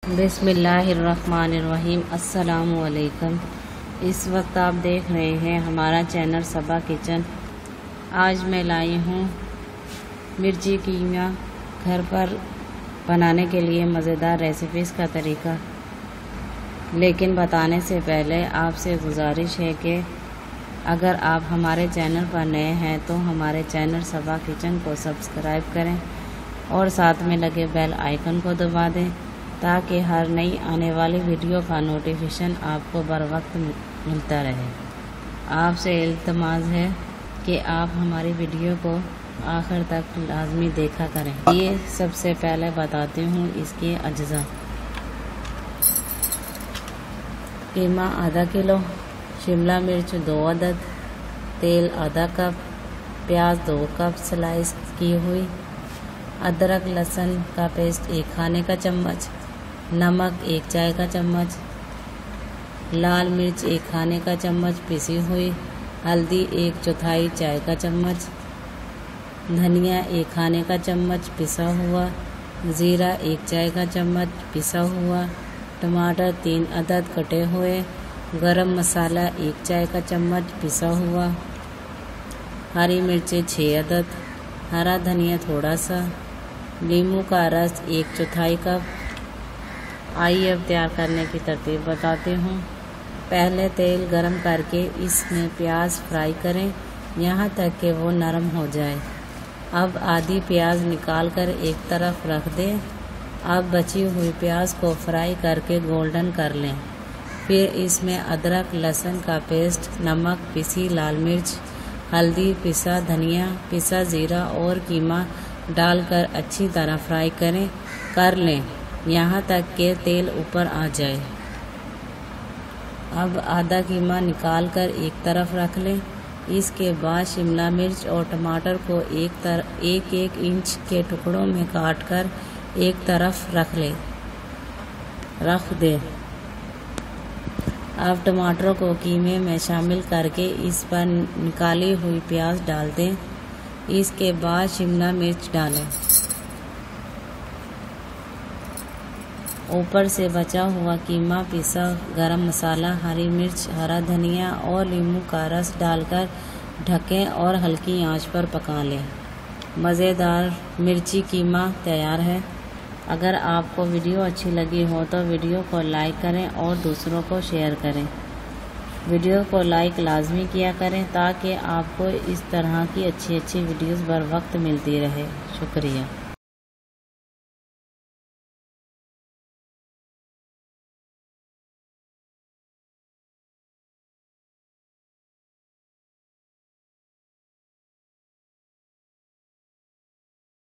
बिस्मिल्लाहिर्रहमानिर्रहीम। अस्सलामु अलैकुम। इस वक्त आप देख रहे हैं हमारा चैनल सबा किचन। आज मैं लाई हूँ मिर्ची कीमा घर पर बनाने के लिए मज़ेदार रेसिपीज़ का तरीका। लेकिन बताने से पहले आपसे गुजारिश है कि अगर आप हमारे चैनल पर नए हैं तो हमारे चैनल सबा किचन को सब्सक्राइब करें और साथ में लगे बेल आइकन को दबा दें ताकि हर नई आने वाली वीडियो का नोटिफिकेशन आपको बर वक्त मिलता रहे। आपसे इल्तमास है कि आप हमारी वीडियो को आखिर तक लाजमी देखा करें। ये सबसे पहले बताती हूँ इसके अज्जा। कीमा आधा किलो, शिमला मिर्च 2 अदद, तेल आधा कप, प्याज 2 कप स्लाइस की हुई, अदरक लहसुन का पेस्ट 1 खाने का चम्मच, नमक 1 चाय का चम्मच, लाल मिर्च 1 खाने का चम्मच पिसी हुई, हल्दी 1/4 चाय का चम्मच, धनिया 1 खाने का चम्मच पिसा हुआ, ज़ीरा 1 चाय का चम्मच पिसा हुआ, टमाटर 3 अदद कटे हुए, गरम मसाला 1 चाय का चम्मच पिसा हुआ, हरी मिर्चें 6 अदद, हरा धनिया थोड़ा सा, नींबू का रस 1/4 कप। आइए अब तैयार करने की तरतीब बताती हूँ। पहले तेल गरम करके इसमें प्याज फ्राई करें यहाँ तक कि वो नरम हो जाए। अब आधी प्याज निकाल कर एक तरफ रख दें। अब बची हुई प्याज को फ्राई करके गोल्डन कर लें। फिर इसमें अदरक लहसुन का पेस्ट, नमक, पिसी लाल मिर्च, हल्दी, पिसा धनिया, पिसा ज़ीरा और कीमा डालकर अच्छी तरह फ्राई कर लें यहाँ तक कि तेल ऊपर आ जाए। अब आधा कीमा निकाल कर एक तरफ रख लें। इसके बाद शिमला मिर्च और टमाटर को एक इंच के टुकड़ों में काट कर एक तरफ रख दें। अब टमाटरों को कीमे में शामिल करके इस पर निकाली हुई प्याज डाल दें। इसके बाद शिमला मिर्च डालें। ऊपर से बचा हुआ कीमा, पिसा गरम मसाला, हरी मिर्च, हरा धनिया और नींबू का रस डालकर ढकें और हल्की आंच पर पका लें। मज़ेदार मिर्ची कीमा तैयार है। अगर आपको वीडियो अच्छी लगी हो तो वीडियो को लाइक करें और दूसरों को शेयर करें। वीडियो को लाइक लाजमी किया करें ताकि आपको इस तरह की अच्छी वीडियोस बर वक्त मिलती रहे। शुक्रिया।